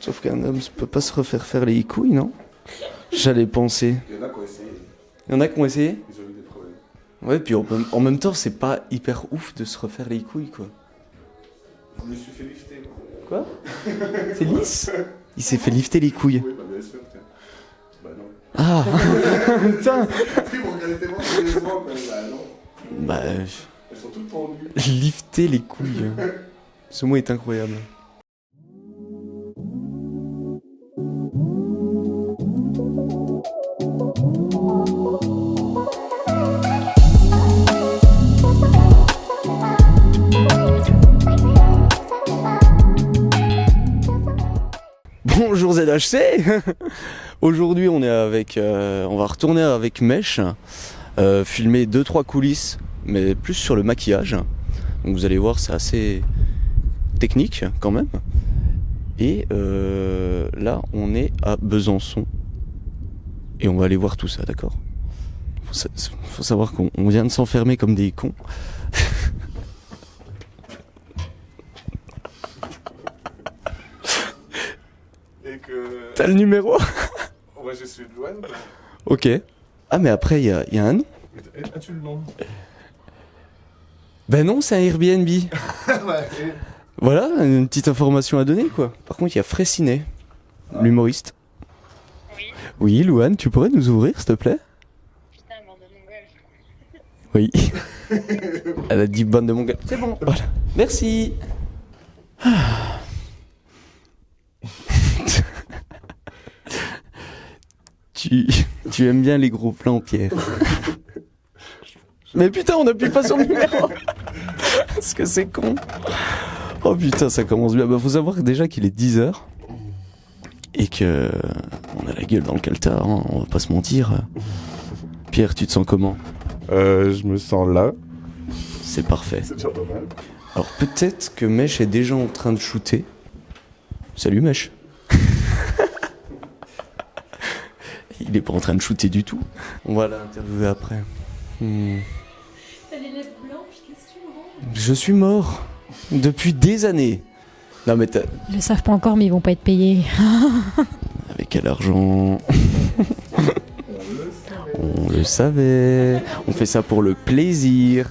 Sauf qu'un homme ne peut pas se refaire faire les couilles, non? J'allais penser. Il y en a qui ont essayé. Il y en a qui ont essayé? Ils ont eu des problèmes. Ouais, puis en même temps, c'est pas hyper ouf de se refaire les couilles, quoi. Je me suis fait lifter. Quoi? C'est lisse? Il s'est fait lifter les couilles. Oui, bah bien sûr, tiens. Bah non. Ah. Putain. Ils m'ont regardé tellement sérieusement, quoi. Bah non. Bah, Elles sont toutes tendues. lifter les couilles. Ce mot est incroyable. Bonjour ZHC. Aujourd'hui on va retourner avec Mèche, filmer 2-3 coulisses, mais plus sur le maquillage. Donc vous allez voir, c'est assez technique quand même. Et là on est à Besançon et on va aller voir tout ça, d'accord? Faut savoir qu'on vient de s'enfermer comme des cons. Et que. T'as le numéro? Ouais, je suis Louane. Ok. Ah mais après il y a un nom. As-tu le nom? Ben non, c'est un Airbnb. Ouais. Voilà, une petite information à donner quoi. Par contre il y a Fraissinet, l'humoriste. Oui. Oui, Louane, tu pourrais nous ouvrir s'il te plaît? Putain, bande de mongols. Oui. Elle a dit bande de mon gars. C'est bon. Voilà. Merci. Ah. tu aimes bien les gros plans, Pierre. Mais putain, on n'appuie pas sur le numéro. Parce que c'est con. Oh putain, ça commence bien. Bah, faut savoir déjà qu'il est 10h. Et que on a la gueule dans le caltar, hein, on va pas se mentir. Pierre, tu te sens comment? Je me sens là. C'est parfait. C'est déjà pas mal. Alors peut-être que Mèche est déjà en train de shooter. Salut Mèche. Il est pas en train de shooter du tout. On va l'interviewer après. T'as les lèvres blanches, qu'est-ce que tu me Je suis mort. Depuis des années. Non mais Ils le savent pas encore, mais ils vont pas être payés. avec quel argent? On le savait. On fait ça pour le plaisir.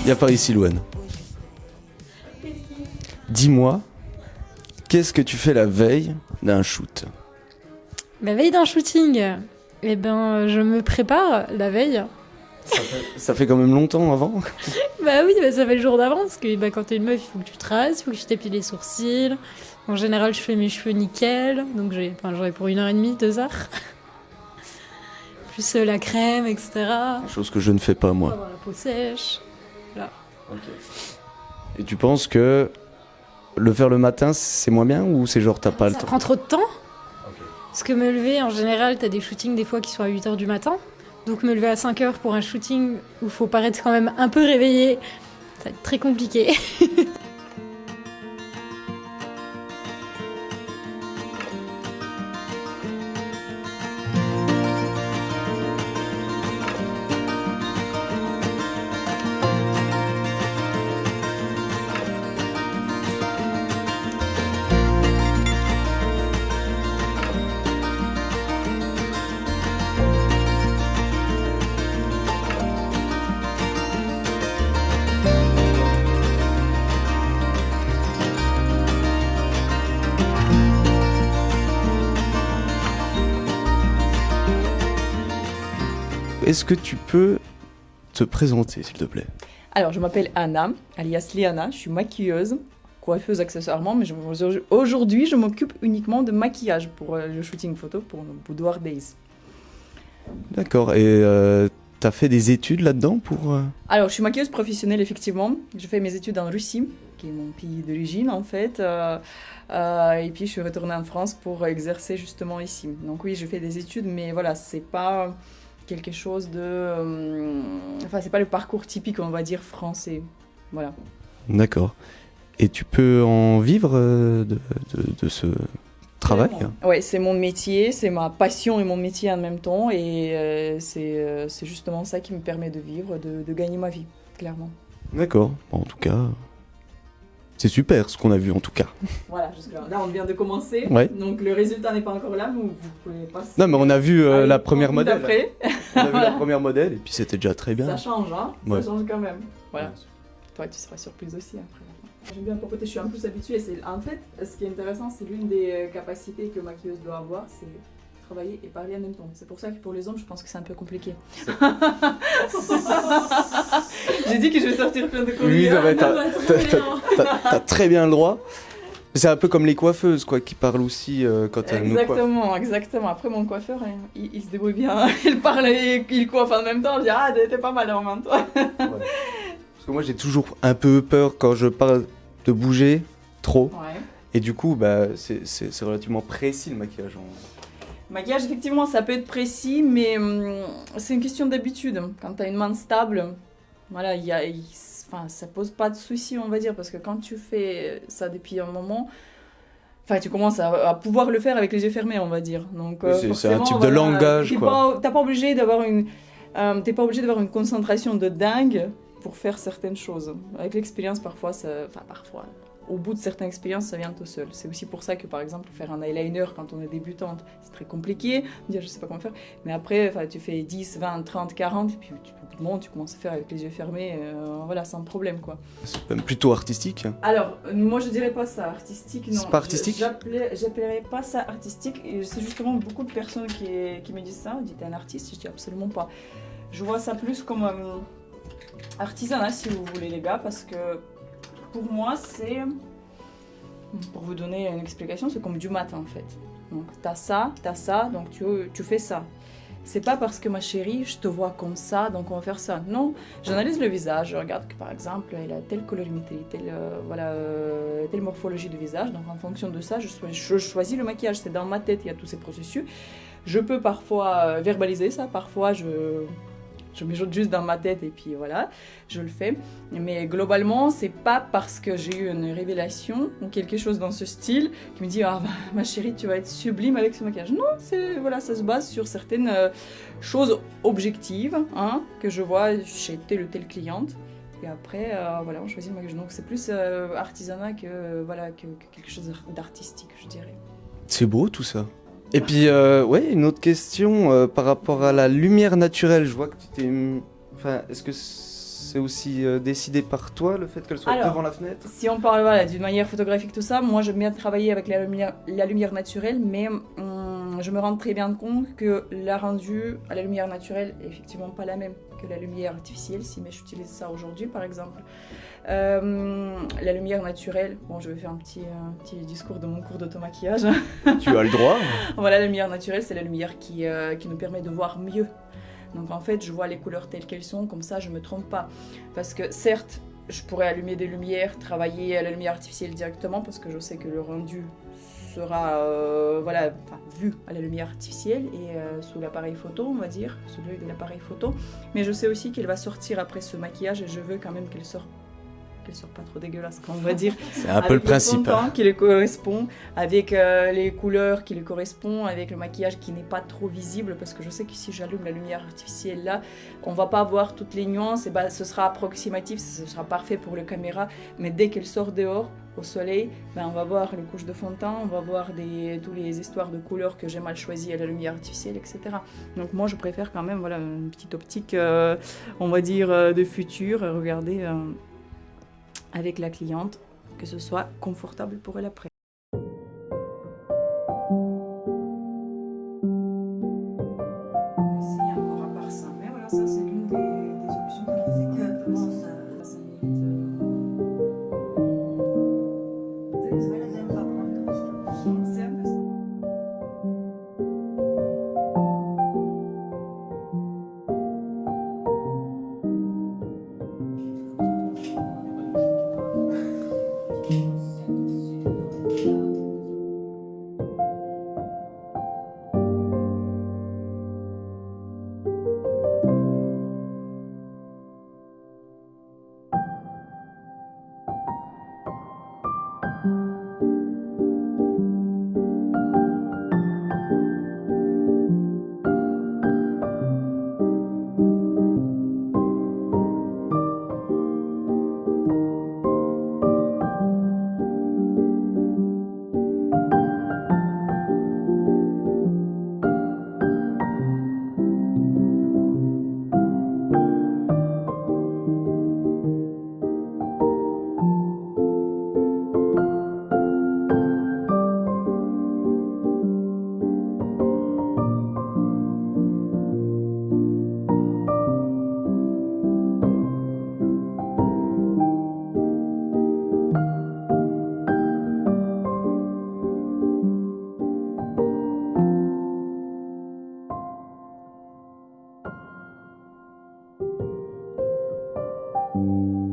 Y'a pas ici, Louane. Dis-moi, qu'est-ce que tu fais la veille d'un shoot? La veille d'un shooting, eh ben, je me prépare la veille. Ça fait quand même longtemps avant. Bah oui, bah ça fait le jour d'avant, parce que bah, quand t'es une meuf, il faut que tu te rases, il faut que tu t'épiles les sourcils. En général, je fais mes cheveux nickel, donc j'aurai pour 1h30, 2h. Plus la crème, etc. Chose que je ne fais pas, Pour moi. avoir la peau sèche. Et tu penses que le faire le matin, c'est moins bien ou c'est genre t'as pas le Ça temps? prend trop de temps. Parce que me lever, en général, t'as des shootings des fois qui sont à 8h du matin. Donc me lever à 5h pour un shooting où il faut paraître quand même un peu réveillé, ça va être très compliqué. Est-ce que tu peux te présenter, s'il te plaît? Alors, je m'appelle Anna, alias Liana, je suis maquilleuse, coiffeuse accessoirement, mais aujourd'hui, je m'occupe uniquement de maquillage pour le shooting photo pour nos Boudoir Days. D'accord, et t'as fait des études là-dedans pour... Alors, je suis maquilleuse professionnelle, effectivement. Je fais mes études en Russie, qui est mon pays d'origine, en fait. Et puis, je suis retournée en France pour exercer justement ici. Donc oui, je fais des études, mais voilà, c'est pas quelque chose de... Enfin, c'est pas le parcours typique, on va dire, français. Voilà. D'accord. Et tu peux en vivre de ce travail? Oui, c'est mon métier, c'est ma passion et mon métier en même temps. Et c'est justement ça qui me permet de vivre, de gagner ma vie, clairement. D'accord. Bon, en tout cas, c'est super ce qu'on a vu en tout cas. Voilà, jusque-là. Là, on vient de commencer. Ouais. Donc, le résultat n'est pas encore là, mais vous pouvez passer. Non, mais on a vu la première modèle. Après. On a vu la première modèle et puis c'était déjà très bien. Ça change, hein. Ouais. Ça change quand même. Voilà. Toi, tu seras surprise aussi après. J'aime bien papoter, je suis un peu habituée. En fait, ce qui est intéressant, c'est l'une des capacités que maquilleuse doit avoir, c'est travailler et parler en même temps. C'est pour ça que pour les hommes, je pense que c'est un peu compliqué. J'ai dit que je vais sortir plein de Oui, comédiens. t'as très bien le droit. C'est un peu comme les coiffeuses, quoi, qui parlent aussi quand elles nous coiffent. Exactement. Après, mon coiffeur, il se débrouille bien. Il parle et il coiffe en même temps. Je dis, ah, t'es pas mal en même temps. Ouais. Parce que moi, j'ai toujours un peu peur quand je parle de bouger trop. Ouais. Et du coup, bah, c'est relativement précis le maquillage. Maquillage, effectivement, ça peut être précis, mais c'est une question d'habitude. Quand tu as une main stable, voilà, enfin, ça pose pas de soucis, on va dire, parce que quand tu fais ça depuis un moment, enfin, tu commences à pouvoir le faire avec les yeux fermés, on va dire. Donc, Oui, c'est un type de langage, quoi. T'es pas obligé d'avoir une concentration de dingue pour faire certaines choses. Avec l'expérience, parfois, au bout de certaines expériences, ça vient tout seul. C'est aussi pour ça que, par exemple, faire un eyeliner quand on est débutante, c'est très compliqué. Dire, je sais pas comment faire. Mais après, tu fais 10, 20, 30, 40, et puis au bout de moment, tu commences à faire avec les yeux fermés, voilà, sans problème, quoi. C'est même plutôt artistique. Alors, moi, je dirais pas ça artistique, non. C'est pas artistique? J'appellerais pas ça artistique. Et c'est justement beaucoup de personnes qui me disent ça. Ils disent, t'es un artiste? Je dis absolument pas. Je vois ça plus comme artisanat, si vous voulez, les gars, parce que pour moi, c'est... Pour vous donner une explication, c'est comme du maths, en fait. Donc, t'as ça, donc tu fais ça. C'est pas parce que ma chérie, je te vois comme ça, donc on va faire ça. Non, j'analyse le visage, je regarde que par exemple, elle a telle colorimétrie, telle morphologie de visage. Donc en fonction de ça, je choisis le maquillage. C'est dans ma tête, il y a tous ces processus. Je peux parfois verbaliser ça, parfois je m'ajoute juste dans ma tête et puis voilà, je le fais. Mais globalement, c'est pas parce que j'ai eu une révélation ou quelque chose dans ce style qui me dit « Ah, bah, ma chérie, tu vas être sublime avec ce maquillage ». Non, voilà, ça se base sur certaines choses objectives que je vois chez telle ou telle cliente. Et après, voilà, on choisit le maquillage. Donc c'est plus artisanat que quelque chose d'artistique, je dirais. C'est beau tout ça. Et puis, ouais, une autre question par rapport à la lumière naturelle. Je vois que tu t'es... Enfin, est-ce que c'est aussi décidé par toi, le fait qu'elle soit devant la fenêtre? Si on parle d'une manière photographique, tout ça, moi j'aime bien travailler avec la lumière naturelle, mais je me rends très bien compte que la rendue à la lumière naturelle est effectivement pas la même que la lumière artificielle, si mais j'utilise ça aujourd'hui par exemple. La lumière naturelle, bon je vais faire un petit discours de mon cours d'automaquillage. Tu as le droit. Voilà, la lumière naturelle, c'est la lumière qui nous permet de voir mieux. Donc en fait, je vois les couleurs telles qu'elles sont, comme ça je me trompe pas. Parce que certes, je pourrais allumer des lumières, travailler à la lumière artificielle directement, parce que je sais que le rendu sera vu à la lumière artificielle et sous l'appareil photo, on va dire, sous l'œil de l'appareil photo. Mais je sais aussi qu'elle va sortir après ce maquillage et je veux quand même qu'elle sorte pas trop dégueulasse, on va dire. C'est un peu le principe. Avec le fond de teint qui les correspond, avec les couleurs qui les correspondent, avec le maquillage qui n'est pas trop visible, parce que je sais que si j'allume la lumière artificielle là, on va pas voir toutes les nuances, et ce sera approximatif, ce sera parfait pour la caméra, mais dès qu'elle sort dehors, au soleil, on va voir les couches de fond de teint, on va voir tous les histoires de couleurs que j'ai mal choisies à la lumière artificielle, etc. Donc moi je préfère quand même une petite optique, on va dire, de futur, regarder avec la cliente, que ce soit confortable pour elle après. Il y a encore à part ça, mais voilà, ça c'est l'une des options. C'est exactement ça. Ça mérite. C'est un peu ça. Ciao.